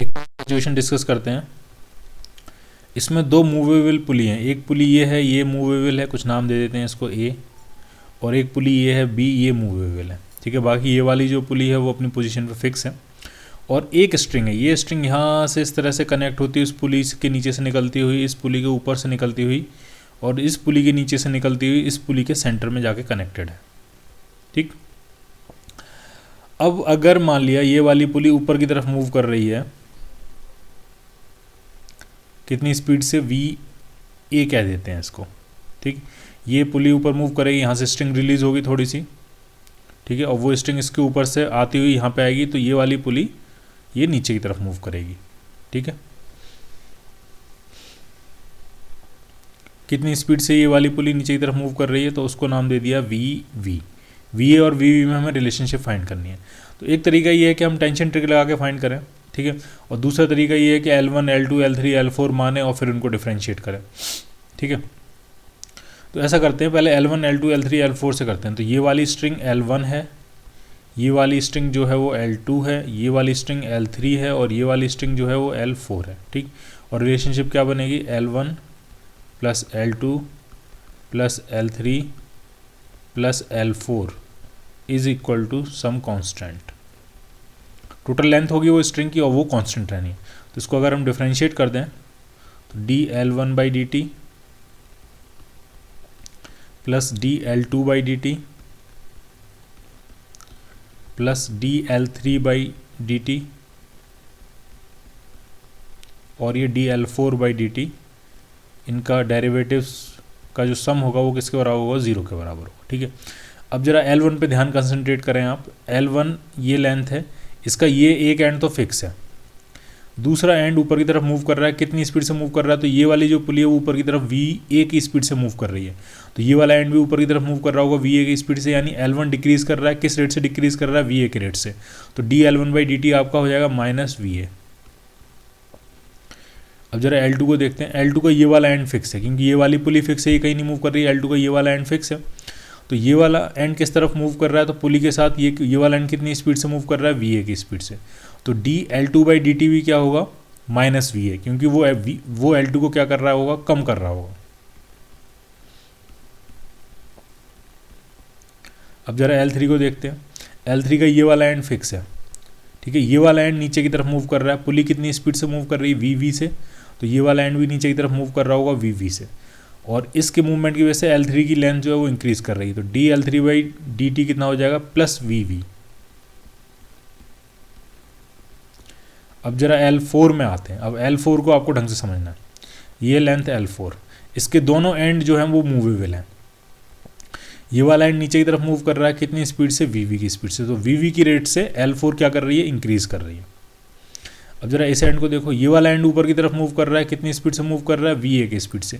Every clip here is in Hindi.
एक सिचुएशन डिस्कस करते हैं। इसमें दो मूवेबल पुली हैं, एक पुली ये है, ये मूवेबल है, कुछ नाम दे देते हैं इसको ए, और एक पुली ये है बी, ये मूवेबल है। ठीक है, बाकी ये वाली जो पुली है वो अपनी पोजीशन पे फिक्स है। और एक स्ट्रिंग है, ये स्ट्रिंग यहाँ से इस तरह से कनेक्ट होती है, उस पुली के नीचे से निकलती हुई, इस पुली के ऊपर से निकलती हुई, और इस पुली के नीचे से निकलती हुई इस पुली के सेंटर में जाके कनेक्टेड है। ठीक, अब अगर मान लिया ये वाली पुली ऊपर की तरफ मूव कर रही है, कितनी स्पीड से, वी ए कह देते हैं इसको। ठीक, ये पुली ऊपर मूव करेगी, यहाँ से स्ट्रिंग रिलीज होगी थोड़ी सी। ठीक है, और वो स्ट्रिंग इसके ऊपर से आती हुई यहाँ पे आएगी, तो ये वाली पुली ये नीचे की तरफ मूव करेगी। ठीक है, कितनी स्पीड से ये वाली पुली नीचे की तरफ मूव कर रही है, तो उसको नाम दे दिया वी वी। वी ए और वी वी में हमें रिलेशनशिप फाइंड करनी है। तो एक तरीका ये है कि हम टेंशन ट्रिक लगा के फाइंड करें। ठीक है, और दूसरा तरीका ये है कि L1, L2, L3, L4 माने और फिर उनको डिफ्रेंशिएट करें। ठीक है, तो ऐसा करते हैं, पहले L1, L2, L3, L4 से करते हैं। तो ये वाली स्ट्रिंग L1 है, ये वाली स्ट्रिंग जो है वो L2 है, ये वाली स्ट्रिंग L3 है, और ये वाली स्ट्रिंग जो है वो L4 है। ठीक, और रिलेशनशिप क्या बनेगी, L1 plus L2 plus L3 plus L4 is equal to some constant. Total length होगी वो स्ट्रिंग की और वो कांस्टेंट रहनी है। तो इसको अगर हम डिफरेंशिएट कर दें तो dl1/dt plus dl2/dt plus dl3/dt और ये dl4/dt, इनका डेरिवेटिव्स का जो सम होगा वो किसके बराबर होगा, 0 के बराबर होगा। ठीक है, अब जरा L1 पे ध्यान कंसंट्रेट करें आप। L1 ये लेंथ है, इसका ये एक एंड तो फिक्स है, दूसरा एंड ऊपर की तरफ मूव कर रहा है। कितनी स्पीड से मूव कर रहा है, तो ये वाली जो पुली है वो ऊपर की तरफ वी ए की स्पीड से मूव कर रही है। तो ये वाला एंड भी ऊपर की तरफ मूव कर रहा होगा वी ए की स्पीड से, यानी L1 डिक्रीज कर रहा है, किस रेट से डिक्रीज कर रहा है, वी ए के रेट से। तो dl1/dt आपका हो जाएगा माइनस वी ए। अब जरा L2 को देखते हैं। L2 का ये वाला एंड फिक्स है, क्योंकि ये वाली पुली फिक्स है, ये कहीं नहीं मूव कर रही है। L2 का ये वाला एंड फिक्स है, तो ये वाला एंड किस तरफ मूव कर रहा है, तो पुली के साथ ये वाला एंड कितनी स्पीड से मूव कर रहा है, वी ए की स्पीड से। तो dl2/dt भी क्या होगा, माइनस वी ए, क्योंकि वो L2 को क्या कर रहा होगा, कम कर रहा होगा। अब जरा L3 को देखते हैं। L3 का ये वाला एंड फिक्स है। ठीक है, ये वाला एंड नीचे की तरफ मूव कर रहा है, पुली कितनी स्पीड से मूव कर रही है, वी वी से। तो ये वाला एंड भी नीचे की तरफ मूव कर रहा होगा वी वी से, और इसके मूवमेंट की वजह से L3 की लेंथ जो है वो इंक्रीज कर रही है। तो dl3/dt कितना हो जाएगा, प्लस वी वी। अब जरा L4 में आते हैं। अब L4 को आपको ढंग से समझना है। ये लेंथ L4, इसके दोनों एंड जो हैं वो मूवेबल हैं। ये वाला एंड नीचे की तरफ मूव कर रहा है, कितनी स्पीड से, वी की स्पीड से। तो वी की रेट से L4 क्या कर रही है, इंक्रीज कर रही है। अब जरा इस एंड को देखो, ये वाला एंड ऊपर की तरफ मूव कर रहा है, कितनी स्पीड से मूव कर रहा है, वी ए की स्पीड से।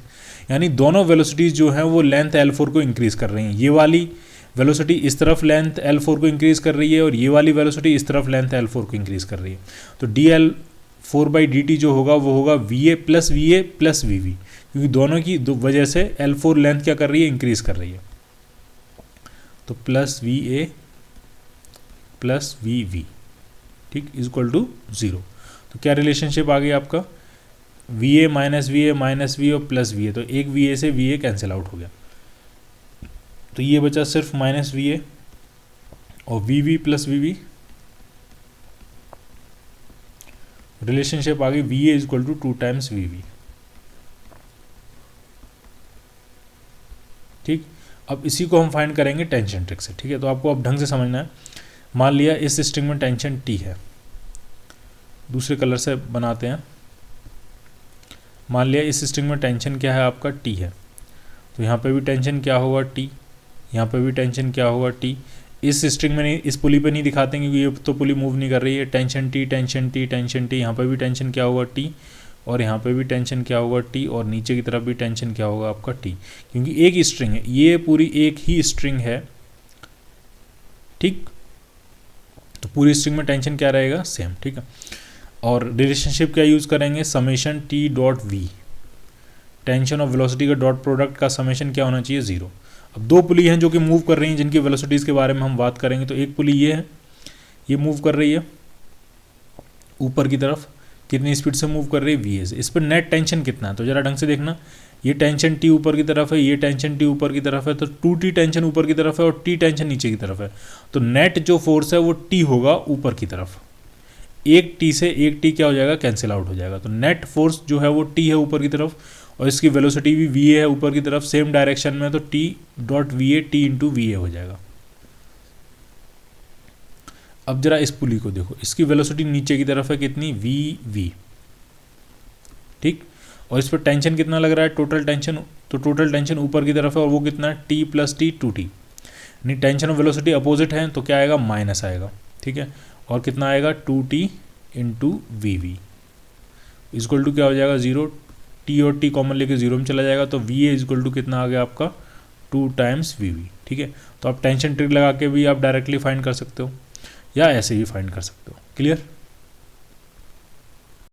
यानी दोनों वेलोसिटीज़ जो हैं वो लेंथ L4 को इंक्रीज कर रही हैं। ये वाली वेलोसिटी इस तरफ लेंथ L4 को इंक्रीज कर रही है, और ये वाली वेलोसिटी इस तरफ लेंथ L4 को इंक्रीज कर रही है। तो dl4/dt जो होगा वो होगा V A plus V V, क्योंकि दोनों की वजह से L4 लेंथ क्या कर रही है, इंक्रीज कर रही है। तो plus V A plus V V, ठीक, इज इक्वल टू 0। तो क्या रिलेशनशिप आ गई आपका, वी ए माइनस वी और प्लस वी ए। तो एक वी ए से वी ए कैंसिल आउट हो गया, तो ये बचा सिर्फ माइनस वी ए और V V plus V V. Relationship आ गई V A is equal to 2 times V V. ठीक, अब इसी को हम फाइंड करेंगे टेंशन ट्रिक से। ठीक है, तो आपको अब ढंग से समझना है। मान लिया इस स्ट्रिंग में टेंशन टी है, दूसरे कलर से बनाते हैं। मान लिया इस स्ट्रिंग में टेंशन क्या है, आपका टी है। तो यहाँ पे भी टेंशन क्या होगा, टी। यहाँ पे भी टेंशन क्या होगा, टी। इस स्ट्रिंग में नहीं, इस पुली पे नहीं दिखाते क्योंकि ये तो पुली मूव नहीं कर रही है। Tension T tension T tension T, यहाँ पे भी टेंशन क्या होगा, टी, और यहाँ पे भी टेंशन क्या होगा, टी, और नीचे की तरफ भी टेंशन क्या होगा, आपका टी, क्योंकि एक ही स्ट्रिंग है, ये पूरी एक ही स्ट्रिंग है। ठीक, तो पूरी स्ट्रिंग में टेंशन क्या रहेगा, सेम। ठीक है, और रिलेशनशिप क्या यूज़ करेंगे, summation T dot V. Tension और वेलोसिटी का डॉट प्रोडक्ट का समेशन क्या होना चाहिए, 0। अब दो पुली हैं जो कि मूव कर रही हैं, जिनकी वेलोसिटीज़ के बारे में हम बात करेंगे। तो एक पुली ये है, ये मूव कर रही है ऊपर की तरफ, कितनी स्पीड से मूव कर रही है, वी ए से। इस पर नेट टेंशन कितना है तो जरा ढंग से देखना, ये टेंशन टी ऊपर की तरफ है, ये टेंशन टी ऊपर की तरफ है, तो 2t टेंशन ऊपर की तरफ है और t टेंशन नीचे की तरफ है, तो नेट जो फोर्स है वो t होगा ऊपर की तरफ। एक t से एक t क्या हो जाएगा, कैंसिल आउट हो जाएगा। तो नेट फोर्स जो है वो t है ऊपर की तरफ, और इसकी वेलोसिटी भी va है ऊपर की तरफ, सेम डायरेक्शन में, तो t dot V A T into V A हो जाएगा। अब जरा इस पुली को देखो, इसकी वेलोसिटी नीचे की तरफ है कितनी, वी वी, ठीक, और इस पर टेंशन कितना लग रहा है, टोटल टेंशन, तो टोटल टेंशन ऊपर की तरफ है और वो कितना है, टी प्लस टी 2t, यानी टेंशन और वेलोसिटी अपोजिट है तो क्या आएगा, माइनस आएगा, ठीक है, और कितना आएगा 2t into V V is equal to क्या हो जाएगा 0, टी और टी कॉमन लेके 0 में चला जाएगा, तो वी ए इजक्वल टू कितना आ गया आपका 2 टाइम्स वी वी, ठीक है। तो आप टेंशन ट्रिक लगा के भी आप डायरेक्टली फाइंड कर सकते हो या ऐसे ही फाइंड कर सकते हो। क्लियर।